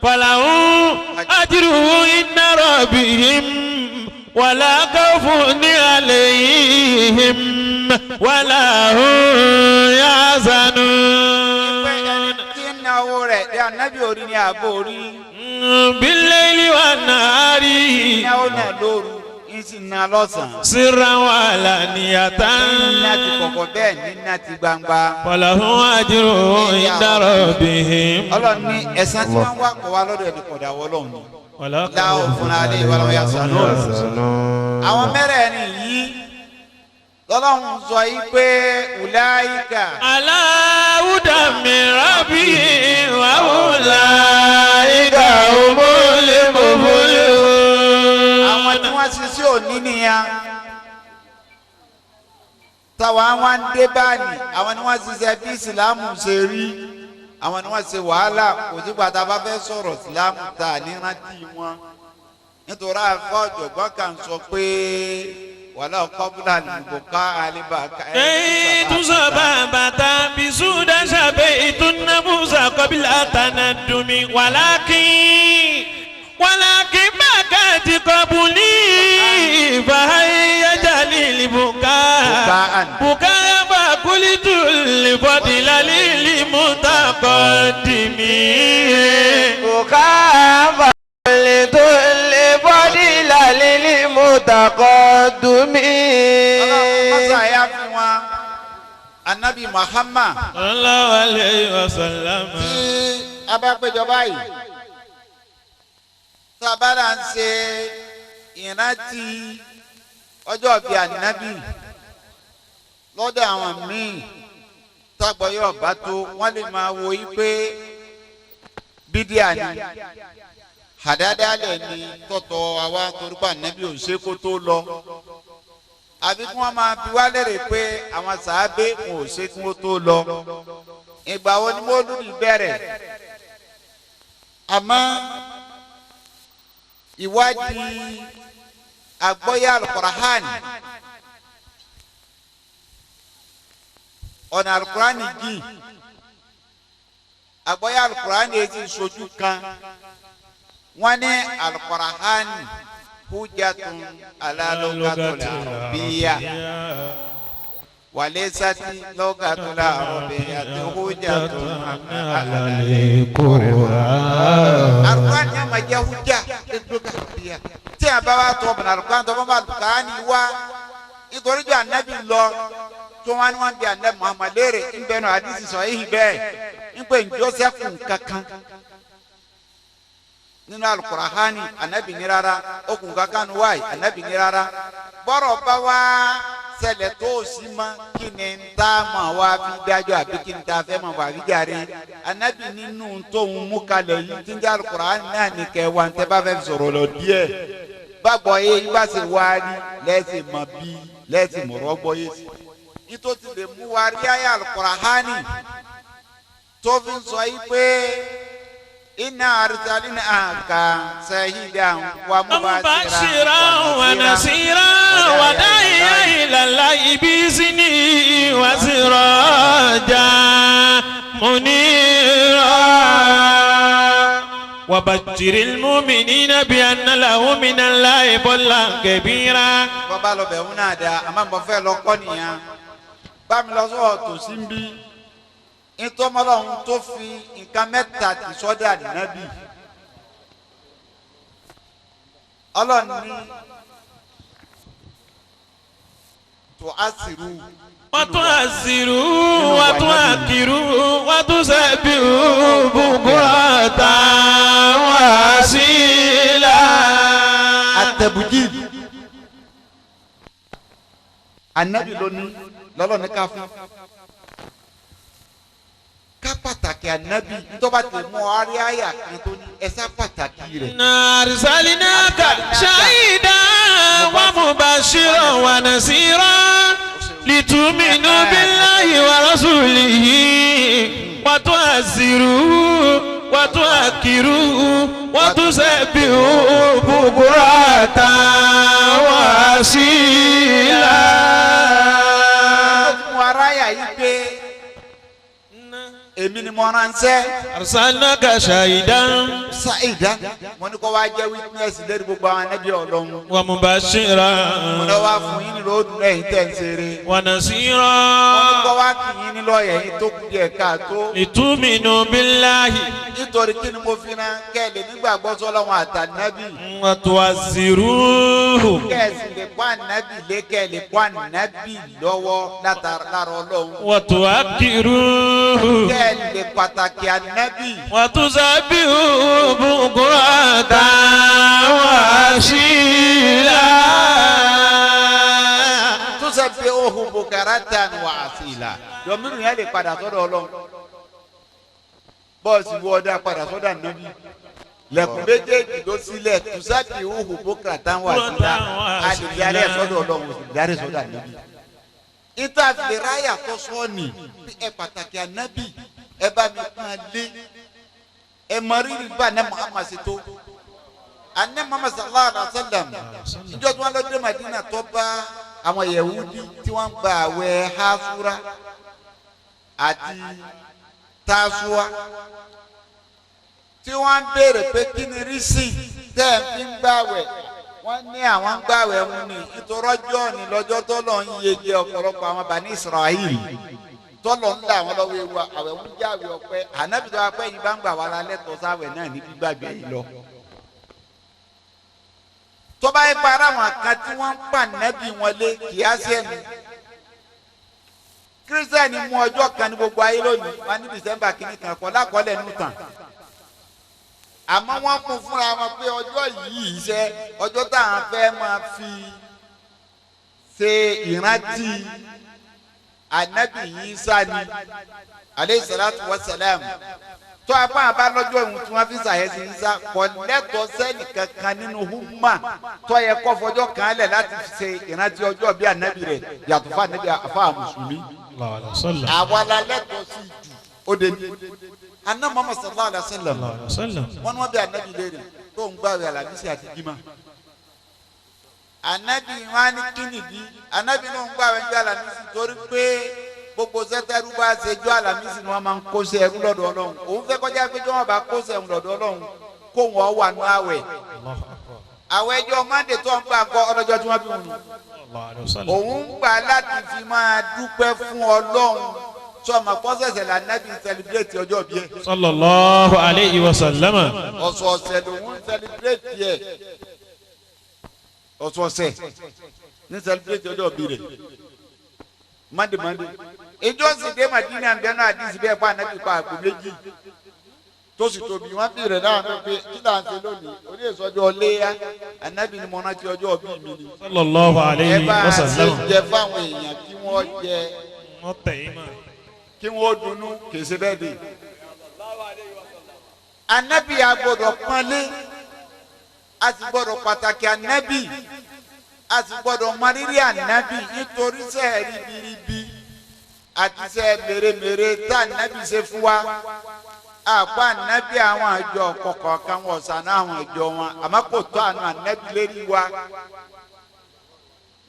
[SPEAKER 4] فلهم أجرهم عند ربهم ولا خوف عليهم ولا هم يحزنون.
[SPEAKER 5] ànábì orí ni àbò orí.
[SPEAKER 4] بالليل والنهار.
[SPEAKER 5] ìnáwó náà lóru ìsì náà lọ́sàn-án.
[SPEAKER 4] سرا وعلانية.
[SPEAKER 5] iná ti kọ̀kọ̀ bẹ́ẹ̀ ní iná ti gbangba.
[SPEAKER 4] فلهم أجرهم عند ربهم.
[SPEAKER 5] ọlọ́run ní ẹ̀san tí wọ́n wá kọ́ wa lọ́dọ̀ ẹni kọ̀dà wọlọ́run ni. láwọn fúnra alẹ́ ìwà lọ́wọ́ yàtọ̀ náà. àwọn mẹ́rẹ̀ẹ̀rin yìí lọ́lọ́run sọ yìí pé ulaika.
[SPEAKER 4] على هدى من ربهم وأولئك هم المفلحون.
[SPEAKER 5] àwọn tí wọ́n ṣiṣẹ́ òní nìyẹn táwọn àwọn ń dé báyìí àwọn ni wọ́n ṣiṣẹ́ bí ìsìlámù ṣe rí àwọn ni wọ́n ṣe wàhálà kò sí pàtàkì bá fẹ́ sọ̀rọ̀ ìsìlámù tá a ní rántí wọn nítorí àfọ̀ ọ̀jọ̀gbọ́n kan sọ pé wàhálà kọ́bùlà nìbùkà àlìbàkà.
[SPEAKER 4] تصبابة بسود شبيت النفوس قبل تندم ولكن بكت قبلي فهيج للبكاء بكاء فقلت الفضل للمتقدم
[SPEAKER 7] بكاء فقلت الفضل للمتقدم.
[SPEAKER 5] Anabi Muhammad
[SPEAKER 4] sallallahu alayhi wa sallam.
[SPEAKER 5] tí a bá péjọ báyìí tá a bá dà ń ṣe ìrántí ọjọ́ bíi ànábì lọ́dọ̀ àwọn míì tọ́gbọ́ yóò bá tó wọ́n lè máa wo yí pé bídíà ni àdádálẹ̀ ni tọ̀tọ̀ àwa torípa ànábì ò ṣe kó tó lọ àbí kí wọ́n máa fi wá lérè pé àwọn sàábé kò ṣe kí wọ́n tó lọ ìgbà wo ni mọ́lúdì bẹ̀rẹ̀ àmọ́ ìwádìí àgbọ́yé Al-Qur'an ọ̀nà Al-Qur'an jì àgbọ́yé Al-Qur'an yìí ti sojú kan wọ́n ní Al-Qur'an hujjatun ala lugatil arabiyya walaysat lugatul arabiyya hujjatun ala al-Qur'an. Al-Qur'an yẹn máa jẹ́ hujja lugatil arabiyya tí a bá wà tó ọ̀bùnà Al-Qur'an tó bá bá Al-Qur'an wá nítorí jọ ànábì lọ tó wá ní wọ́n bí àná Muhammad léèrè ń bẹnu àdìsí sọ yìí bẹ́ẹ̀ ń pè ní Joseph kankan nínú alukurahani anabi ní rárá okùn kankan ní wáyé anabi ní rárá bọ́rọ̀ bá wá ṣẹlẹ̀ tó o sì mọ kí ni ń tá mọ̀ wá fi dájọ́ àbí kí ni tá a fẹ́ mọ̀ wá fi jáde anabi nínú tóun mú kalẹ̀ yìí tí ń jẹ́ alukurahani náà ní kẹ́ wa ń tẹ́ bá fẹ́ sọ̀rọ̀ lọ díẹ̀ gbàgbọ́ yé ibà ṣe wá rí lẹ́sìn mọ̀ bí lẹ́sìn mọ̀rọ̀ gbọ́ yé sí nítorí lè mú wa rí ayé alukurahani tó fi ń sọ yìí pé inna arsalnaka shahidan wa
[SPEAKER 4] mubashiran wa nasiran wa da'iyan ila Allahi bi'izni wa sirajan munira wa bashiril mu'minina bi anna lahum min Allahi fadlan kabira.
[SPEAKER 5] bàbá lọ bẹ̀ ń náà dá àmọ́ mo fẹ́ lọ kọ́ nìyẹn bá mi lọ sọ̀rọ̀ tòsí ń bí ntọ́mọlọ́hún tó fi nǹkan mẹ́ta ti sọ́dọ̀ ànábì ọlọ́ni tó àṣírù.
[SPEAKER 4] wàtú àṣírù wàtú àkìrù wàtú sẹ́bìrù bukurata wàṣílà.
[SPEAKER 5] àtẹ̀bùjì ànábì lónìí lọ́lọ́ni ká fún. ká pàtàkì ànábì ntọ́ba tẹ̀ mọ́ arí àyà kan tó ní ẹ̀sà pàtàkì rẹ̀.
[SPEAKER 4] narsalinaka shahidan wa mubashiran wa nasiran lituminu billahi wa rasulihi wa tu'azziru wa tu'akkiru wa tusabbihu bukuratan wa asila.
[SPEAKER 5] mo ara àyà yìí pé èmi ni mo ránṣẹ́.
[SPEAKER 4] arsalnaka shahidan.
[SPEAKER 5] shahidan mo ní kó wá jẹ́ witness lórí gbogbo àwọn ànábì Ọlọ́run.
[SPEAKER 4] wa mubashiran.
[SPEAKER 5] mo ní wá fún yín ní ròdù lẹ́yìn tẹ̀ ń ṣeré.
[SPEAKER 4] wa nasiran.
[SPEAKER 5] mo ní kó wá kì yín ní lọ́ọ̀yẹ̀ yín tó kù díẹ̀ káàtó.
[SPEAKER 4] lituminu billahi.
[SPEAKER 5] nítorí kí ni mo fi rán kẹ́lẹ̀ nígbàgbọ́ sọ́lọ́run àtànábì.
[SPEAKER 4] wa tu'azziruhu.
[SPEAKER 5] kẹ́ẹ̀sì lè kó ànábì lé kẹ́lẹ̀ kó ànábì lọ́wọ́ lára Ọlọ́run.
[SPEAKER 4] wa tu'akkiruhu.
[SPEAKER 5] lè pàtàkì ànábì.
[SPEAKER 4] wa tusabbihu bukuratan wa asila.
[SPEAKER 5] tusabbihu bukuratan wa asila. dọ̀mínú yẹn lè padà sọ́dọ̀ Ọlọ́run. bọ́ọ̀sì wọ́ọ́dà padà sọ́dọ̀ ànábì. lẹ́kùn méjèèjì ló sílẹ̀ tusabbihu bukuratan wa asila. àdìgbàrẹ́ sọ́dọ̀ Ọlọ́run òsì sọ́dọ̀ ànábì. ìta fìlẹ̀ ráyà tó sọ́ọ̀nì ẹ pàtàkì ànábì. ẹ bá mi kàn lé ẹ mọ rírì bá ane Muhammad ṣe tó ane Muhammad sallallahu alaihi wa sallam ìjọ tí wọn lọ dé Madina tó bá àwọn Yahudi tí wọn gba àwẹ̀ Hasura àti Tasua tí wọn béèrè pé kí ni rísì tẹ́ ẹ fi ń gbàwẹ̀ wọn ní àwọn ń gbàwẹ̀ wọn ni nítorí ọjọ́ ni lọ́jọ́ tó lọ ń yege ọ̀pọ̀lọpọ̀ àwọn Bani Israel tọ́lọ̀ ńlá àwọn lọ́wọ́ ewu àwẹ̀ ń jáwé ọpẹ́ ànábì tó wá pẹ́ yìí bá ń gbà wá lálẹ́ tọ́ sáwẹ̀ náà ní gbígbàgbé yìí lọ. tọ́ba yẹn para àwọn kan tí wọ́n ń pa ànábì wọn lé kìí á sí ẹnu. kírísítẹ́nì mú ọjọ́ kan ní gbogbo ayé lónìí wọn ní December kìíní kan kọ́ lákọ́lẹ̀ nù tàn. àmọ́ wọ́n mú fúnra wọn pé ọjọ́ yìí iṣẹ́ ọjọ́ táwọn fẹ́ máa fi ṣe ìrántí anabi Isa ni aleyhi salatu wa salam tó apá àbá lọ́jọ́ ìhun tí wọ́n fi ṣàyẹ̀sí Isa kò lẹ́tọ̀ọ́ sẹ́ni kankan nínú humma tó yẹ kó fọjọ́ kan lẹ̀ láti ṣe ìrántí ọjọ́ bí anabi rẹ̀ yàtọ̀ fún anabi afa mùsùlùmí àwa la lẹ́tọ̀ọ́ sí jù ó dé ní. anna Muhammad sallallahu alaihi wa sallam wọn ni wọn bí anabi léèrè tó ń gbààwẹ̀ Alámísì àti Jímọ̀ anabi wọn ni kínìdí anabi náà ń gbààwẹ̀ ní Alámísì torí pé gbogbo sẹtẹrú bá ṣe jọ Alámísì ni wọn máa ń kó ṣe ẹrú lọ́dọ̀ Ọlọ́run òun fẹ́ kọjá pé tí wọn bá kó ṣe ẹrú lọ́dọ̀ Ọlọ́run kó wọn wà ní àwẹ̀ àwẹ̀ ẹjọ́ mọ́ndé tó ń gbà kọ́ ọlọ́jọ́ tí wọ́n bí wọn òun gbà láti fi máa dúpẹ́ fún Ọlọ́run sọmọ pọ́sẹ̀sẹ̀ la nabi celebrate ọjọ́ bí ẹ.
[SPEAKER 4] sallallahu alayhi wa sallam.
[SPEAKER 5] ọ̀sọ̀ọ̀sẹ̀ lòun celebrate yẹ ọ̀sọ̀ọ̀sẹ̀ ní celebrate ọjọ́ bí rẹ̀ mande ìjọ sì dé Madina ń bẹ náà àdìsí bẹ́ẹ̀ pa ànábì pa àpò méjì tó sì tóbi wọ́n fi rẹ̀ náà pé kí là ń ṣe lónìí oní ìsọjọ́ léyà ànábì ni mo rántí ọjọ́ bí mi ni.
[SPEAKER 4] sallallahu alayhi wa sallam.
[SPEAKER 5] ẹ bá jẹ fáwọn èèyàn kí wọ́n jẹ kí wọ́n dunnú kì í ṣe bẹ́ẹ̀ dé. ànábì agbọ́dọ̀ pọ́nlé a sì gbọ́dọ̀ pàtàkì ànábì a sì gbọ́dọ̀ mọrírì ànábì nítorí sẹ́ẹ̀ ribiribi àti sẹ́ẹ̀ mèremère tá ànábì ṣe fún wa àpá ànábì àwọn àjọ kọ̀ọ̀kan wọ̀ sànà àwọn àjọ wọn àmọ́ kò tó àná ànábì lérí wa.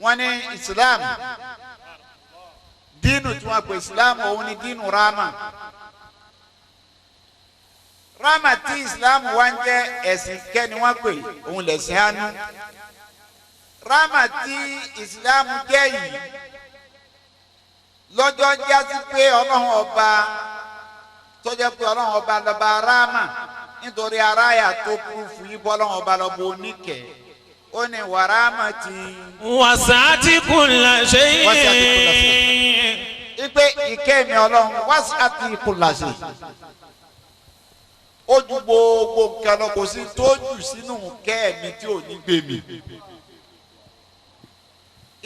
[SPEAKER 5] wọ́n ní Islam dínú tí wọ́n pè Islam òun ni dínú rámà rámà tí Islam wá ń jẹ́ ẹ̀sìn kẹ́ ni wọ́n pè òun lẹ̀sìn àánú rámà tí Islam jẹ́ yìí lọ́jọ́ jásí pé ọlọ́run ọba tọ́jọ́ pé ọlọ́run ọba lọ́ba rámà nítorí aráyà tó kúrú fún yín bọ́ ọlọ́run ọba lọ́ba oníkẹ́ ó ní wàrámà tí.
[SPEAKER 4] wàsáàtì kulla shay.
[SPEAKER 5] ipe ìkẹ́ mi ọlọ́run wàsáàtì kulla shay. ó ju gbogbo nǹkan lọ kò sí tó jù sínú kẹ́ mi tí ò ní gbé mi.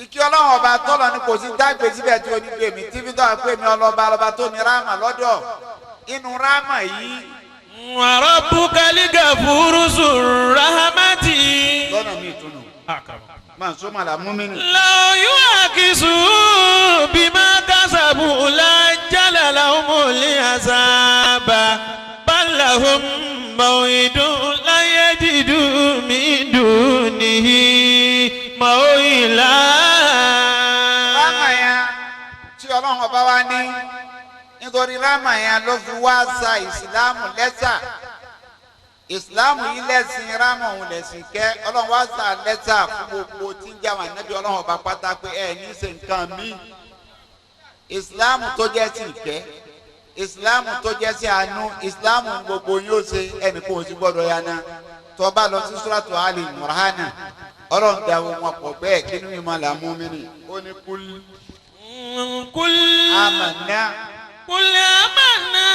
[SPEAKER 5] ìkí ọlọ́run ọba tọ́lọ̀ ni kò sí dágbé síbẹ̀ tí ò ní gbé mi tí fi tọ́ pé mi ọlọ́ba tó ní rámà lọ́dọ̀ inú rámà yìí.
[SPEAKER 4] wa rabbukal ghafuru zur rahmati.
[SPEAKER 5] lọ́nà mi ìtúnu máa ń sọ́mọ́ àlà múmínú.
[SPEAKER 4] law yu'akizu bima kasabu lajjala lahumul azaba bal lahum maw'idun la yajidu min dunihi maw'ila.
[SPEAKER 5] rámà yẹn tí ọlọ́run ọba wa ní nítorí rámà yẹn ló fi wá sa ìsìlámù lẹ́sà ìsìlámù yìí lẹ́sìn rámà òun lẹ́sìn kẹ́ ọlọ́run wá sa lẹ́sà fún gbogbo tí ń jáwé ànábì ọlọ́run ọba pátá pé ẹ ní ṣe nǹkan mí ìsìlámù tó jẹ́ sí ìkẹ́ ìsìlámù tó jẹ́ sí àánú ìsìlámù gbogbo yóò ṣe ẹnì kó o sì gbọ́dọ̀ yana tó bá lọ sí suratu Ali Imran ọlọ́run dàwọ̀ wọn pọ̀ bẹ́ẹ̀ kí ni mímọ́ là mú mi nì ó ní
[SPEAKER 4] kul
[SPEAKER 5] amanna.
[SPEAKER 4] قل آمنا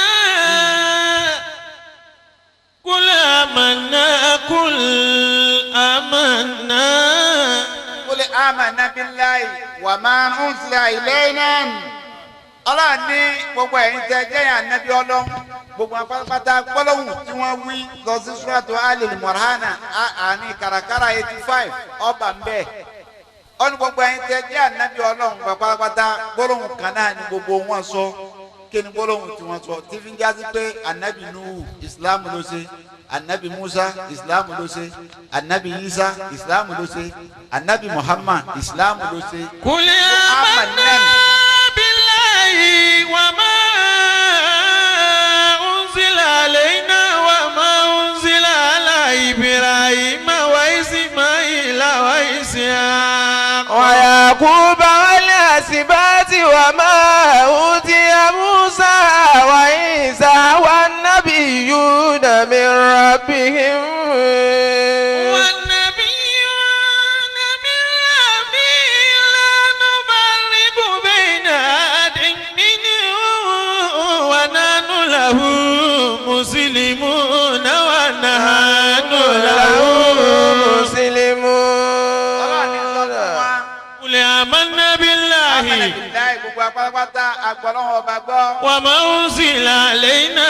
[SPEAKER 4] قل آمنا قل آمنا
[SPEAKER 5] قل آمنا بالله وما أنزل إلينا ọlọ́run ní gbogbo ẹ̀yin tẹ́ jẹ́ yàn nẹ́bí ọlọ́run gbogbo apátápátá gbọ́lọ́hùn tí wọ́n wí lọ sí suratu Ali Imran àní kàràkàrà 85 ọba ń bẹ̀ ọ́nù gbogbo ẹ̀yin tẹ́ jẹ́ yàn nẹ́bí ọlọ́run apátápátá gbọ́lọ́hùn kan náà ní gbogbo wọn sọ kí ni gbólóhùn tí wọ́n sọ tí fi ń jásí pé anabi nuhu islam ló ṣe anabi musa islam ló ṣe anabi isa islam ló ṣe anabi muhammad islam ló ṣe.
[SPEAKER 4] قل آمنا بالله وما أنزل علينا وما أنزل على إبراهيم وإسماعيل وإسحاق
[SPEAKER 7] ويعقوب والأسباط وما أوتي موسى وعيسى والنبيون من ربهم
[SPEAKER 4] والنبيون من ربهم لا نفرق بين أحد منهم ونحن له مسلمون ونحن له
[SPEAKER 7] مسلمون.
[SPEAKER 4] قل آمنا بالله
[SPEAKER 5] gbogbo apátápátá agbọ́lọ́wọ́ ọba gbọ́.
[SPEAKER 4] وما أنزل علينا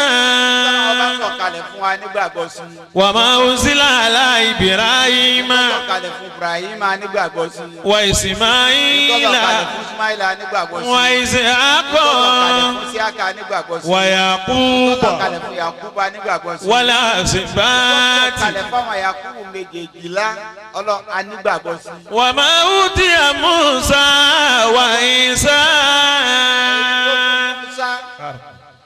[SPEAKER 5] ọba sọ̀kalẹ̀ fún wa nígbàgbọ́ sí.
[SPEAKER 4] وما أنزل على إبراهيم
[SPEAKER 5] sọ̀kalẹ̀ fún Ibrahim nígbàgbọ́ sí.
[SPEAKER 4] وإسماعيل
[SPEAKER 5] sọ̀kalẹ̀ fún Ismaila nígbàgbọ́ sí.
[SPEAKER 4] وإسحاق
[SPEAKER 5] sọ̀kalẹ̀ fún Síákà nígbàgbọ́ sí.
[SPEAKER 4] ويعقوب
[SPEAKER 5] sọ̀kalẹ̀ fún Yakuba nígbàgbọ́ sí.
[SPEAKER 4] والأسباط
[SPEAKER 5] sọ̀kalẹ̀ fún àwọn Yakubu méjèèjìlá anígbàgbọ́ sí.
[SPEAKER 4] وما أوتي موسى وعيسى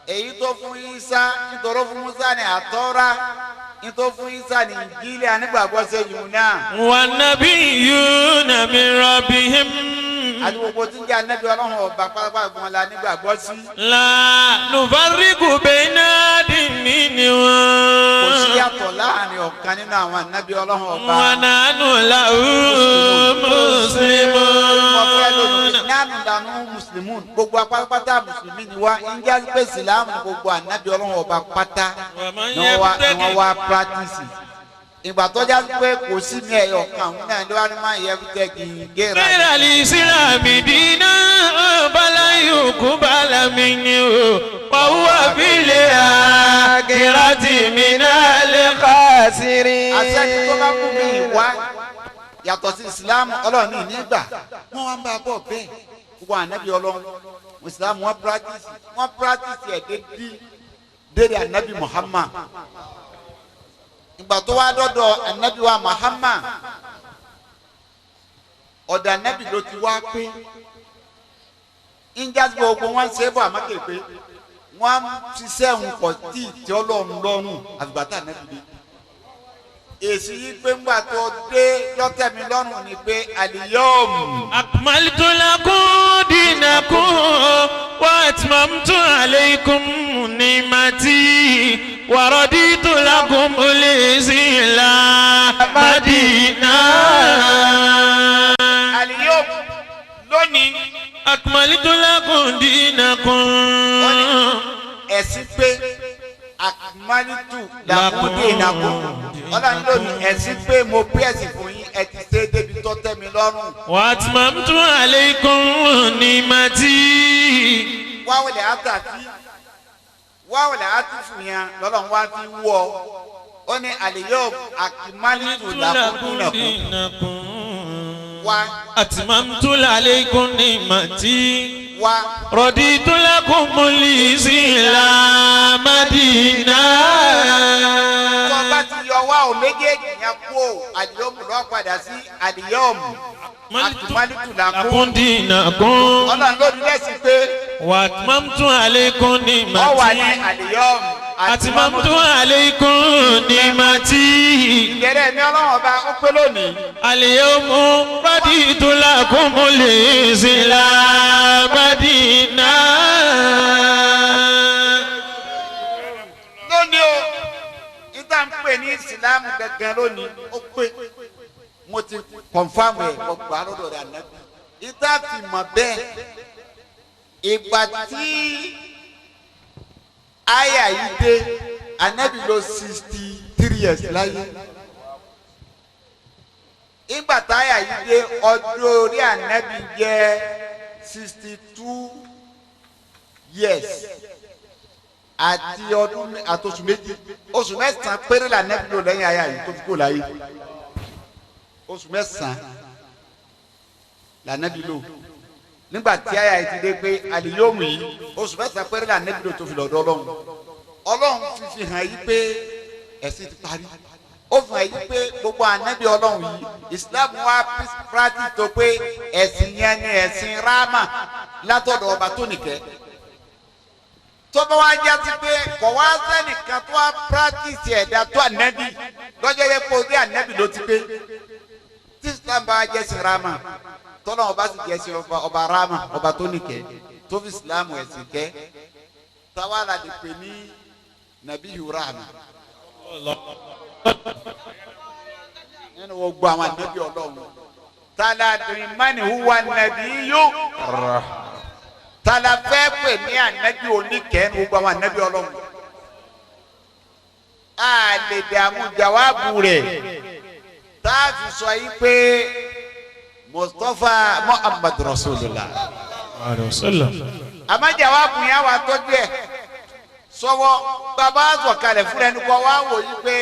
[SPEAKER 5] èyí tó fún Isa nítorí fún Musa ní àtọ́ra nítorí fún Isa ní Ìnjílì anígbàgbọ́ sí yìí náà.
[SPEAKER 4] والنبيون من ربهم
[SPEAKER 5] àti gbogbo tí ń jẹ́ anábì ọlọ́run ọba pátápátá gbọ́n la nígbàgbọ́ sí.
[SPEAKER 4] لا نفرق بين أحد منهم
[SPEAKER 5] kò sí yàtọ̀ láàrin ọ̀kan nínú àwọn anábì ọlọ́run ọba.
[SPEAKER 4] ونحن له مسلمون.
[SPEAKER 5] ní ìsìlámù lànà mùsùlùmí gbogbo apátápátá mùsùlùmí ni wá ìjà pé ìsìlámù gbogbo ànábì ọlọ́run ọba pátá ni wọ́n wá pírátìsì ìgbà tó já pé kò sí ní ẹ̀yọ̀ kan òun náà ló wá ní máa yẹ fúnjẹ kì í gẹ́ra.
[SPEAKER 4] Gẹ́ra lè sílámì dínà bala yòókù bala mi ni o. Wàhùwà bílẹ̀ àkìrátì mi náà lè kà sírí.
[SPEAKER 5] Àṣẹ́ni tó bá kú mi wá yàtọ̀ sí ìsìlámù ọlọ́run ní ìnígbà wọ́n wá ń bá a bọ̀ bẹ́ẹ̀ gbogbo ànábì ọlọ́run ìsìlámù wọ́n pírátìsì ẹ̀ dédé ànábì Muhammad. Ìgbà tó wá dọ́dọ̀ ànábì wa Muhammad ọ̀dọ̀ ànábì ló ti wá pé ìjà gbogbo wọn ṣe é bọ̀ àmọ́ kéèpé wọ́n ṣiṣẹ́ nǹkan tí ọlọ́run lọ́rùn àgbàtà ànábì dé. Èsì yìí pé ńgbà tó dé lọ́tẹ̀mí lọ́rùn ni pé al-yawm
[SPEAKER 4] akmaltu lakum dinakum wa atmamtu alaykum ni'mati wa raditu lakum al-islama dinan.
[SPEAKER 5] al-yawm lónìí
[SPEAKER 4] akmaltu lakum dinakum.
[SPEAKER 5] Ẹ̀sìn pé akmalitu lakum dinakum ọlọ́run lónìí ẹ̀sìn pé mo pé ẹ̀sìn fún yín ẹ ti ṣe débi tó tẹ́ mi lọ́rùn.
[SPEAKER 4] wa atmamtu alaykum ni'mati.
[SPEAKER 5] wáwọlẹ̀ àtúfù yẹn lọ́lọ́run wá fi wọ́ ọ ní al-yawm akmalitu lakum dinakum. wa
[SPEAKER 4] atmamtu alaykum ni'mati.
[SPEAKER 5] wa
[SPEAKER 4] raditu lakumul islama dinan.
[SPEAKER 5] tó bá ti yọ wá o méjèèjì yẹn kú o al-yawm lọ padà sí al-yawm akmalitu lakum
[SPEAKER 4] dinakum.
[SPEAKER 5] ọlọ́run ló dúró sí pé
[SPEAKER 4] wa atmamtu alaykum ni'mati.
[SPEAKER 5] ọ wà ní al-yawm
[SPEAKER 4] atmamtu alaykum ni'mati.
[SPEAKER 5] ìbẹ̀rẹ̀ mi ọlọ́run ọba ó pé lónìí.
[SPEAKER 4] al-yawma raditu lakumul islama dinan.
[SPEAKER 5] lónìí o ìta ń pè ní ìsìlámù gẹ́gẹ́ lónìí ó pé mo ti kọ̀nfàmù ẹ̀ mo gbà lọ́dọ̀ rẹ̀ ànábì ìta fi mọ̀ bẹ́ẹ̀ ìgbà tí àyà yìí dé ànábì lò 63 years láyé ìgbà tí àyà yìí dé ọdún orí ànábì jẹ́ 62 years àti ọdún àtòsù méjì oṣù mẹ́sàn-án péré la ànábì lò lẹ́yìn àyà yìí tó fi kó láyé oṣù mẹ́sàn-án la ànábì lò nígbà tí àyà yìí ti dé pé àlìyóòmù yìí oṣù mẹ́sàn-án péré la ànábì lò tó fi lọ́dọ̀ ọlọ́run fi hàn yí pé ẹ̀sìn ti parí ó fi hàn yí pé gbogbo ànábì ọlọ́run yìí Islam wá practice tó pé ẹ̀sìn yẹn ni ẹ̀sìn ráàmà látọ̀dọ̀ ọba tó nìkẹ́ tọ́ba wa jẹ́ ti pé kò wá sẹ́nìkan tó wá practice ẹ̀dá tó ànábì lọ́jọ́ yẹ kó dé ànábì ló ti pé tí Islam bá jẹ́ sin ráàmà tọ́lọ́ ọba sì jẹ́ sin ọba ráàmà ọba tó nìkẹ́ tó fi Islam ẹ̀sìn kẹ́ táwa la lè pè ní nàbíyù ráàmà nínú gbogbo àwọn ànábì ọlọ́run tala dùnmánì huwa nàbíyù tala fẹ́ pè ní ànábì oníkẹ́ ní gbogbo àwọn ànábì ọlọ́run a lè dààmú jàwáàbù rẹ̀ tá a fi sọ yìí pé Mustapha Muhammad Rasulullah àmọ́ jàwáàbù yẹn wà tọ́jú ẹ̀ sọwọ́ bàbá sọ̀kalẹ̀ fúnra ẹni kọ́ wá wò yí pé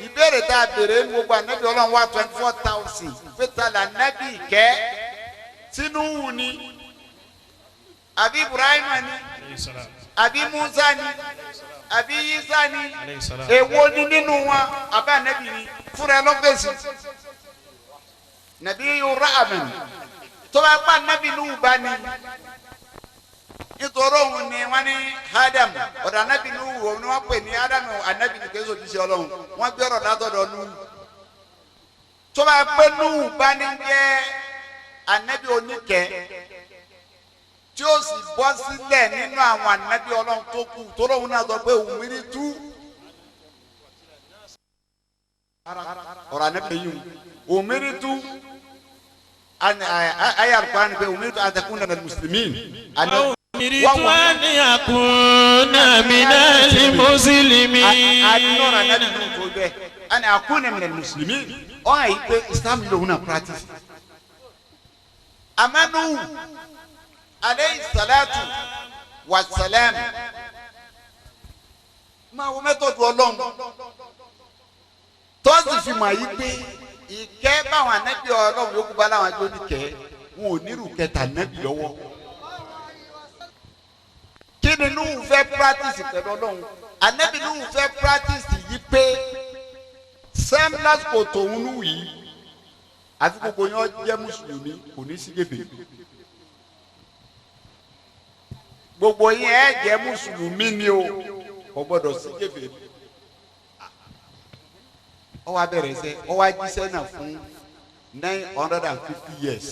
[SPEAKER 5] ìbéèrè tá a béèrè ní gbogbo ànábì ọlọ́run wá 24,000 fẹ́tàlà ànábì kẹ́ Tinubu ni àbí Ibrahima ni àbí Musa ni àbí Isa ni èwo ni nínú wọn àbá ànábì ni fúnra ẹ lọ́fẹ̀sì nàbí Rahman tó bá pa ànábì Nuhu bá ní nítorí òun ni wọ́n ní Adam ọ̀dọ̀ anabi Nuhu òun ni wọ́n pè ní Adam anabi ní kéésì òjíṣẹ́ Ọlọ́run wọ́n gbé ọ̀rọ̀ látọ̀dọ̀ Nuhu tó bá pé Nuhu bá ní jẹ́ anabi oníkẹ́ tí ó sì bọ́ sílẹ̀ nínú àwọn anabi Ọlọ́run tó kù tó lóun náà sọ pé òun mírí tú ọ̀rọ̀ anabi yìí òun mírí tú ayé alukóran bẹ umirtu an takuna minal muslimin.
[SPEAKER 4] أمرت أن أكون من المسلمين.
[SPEAKER 5] anora na dunu to bẹ an akuna minal muslimin. ọ ayi pe islam yìí lòun na practice. amanu alayhi salatu wa salam. máa wo mẹ́tọ̀dù ọlọ́run tọ́sí fi mọ̀ yí pé ìkẹ́ báwọn anẹ́bí ọlọ́run yókù bá láwọn ajó ní kẹ́ wọn ò nírú kẹta anẹ́bí lọ́wọ́. kí ni Nuhu fẹ́ practice pẹ̀lú ọlọ́run anẹ́bí Nuhu fẹ́ practice yí pé sẹ́mílásì kò tòun Nuhu yìí àti gbogbo yẹn jẹ́ mùsùlùmí kò ní sí gèbè. gbogbo yẹn jẹ́ mùsùlùmí ni o kò gbọ́dọ̀ sí gèbè. ó wá bẹ̀rẹ̀ sẹ́ ó wá jíṣẹ́ náà fún 950 years.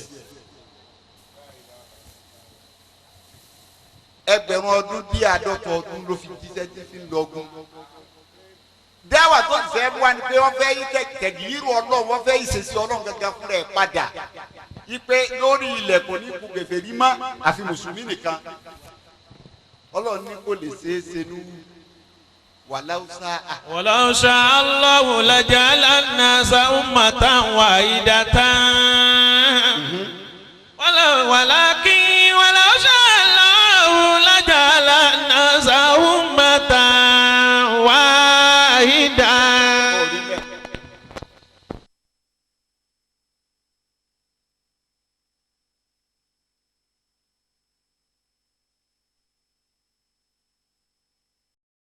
[SPEAKER 5] ẹgbẹ̀rún ọdún bí àádọ́ta ọdún ló fi jíṣẹ́ tí fi ń lọ́gùn. dáwà tó ti fẹ́ wá ni pé wọ́n fẹ́ yí tẹ̀gìrì ọlọ́run wọ́n fẹ́ ìṣesí ọlọ́run gẹ́gẹ́ fúnra ẹ̀ padà. yí pé lórí ilẹ̀ kò ní kú kèfèrí mọ́ àfi mùsùlùmí nìkan. ọlọ́run ní kò lè ṣeé ṣe nú.
[SPEAKER 4] ولو شاء الله لجعل الناس أمة واحدة ولا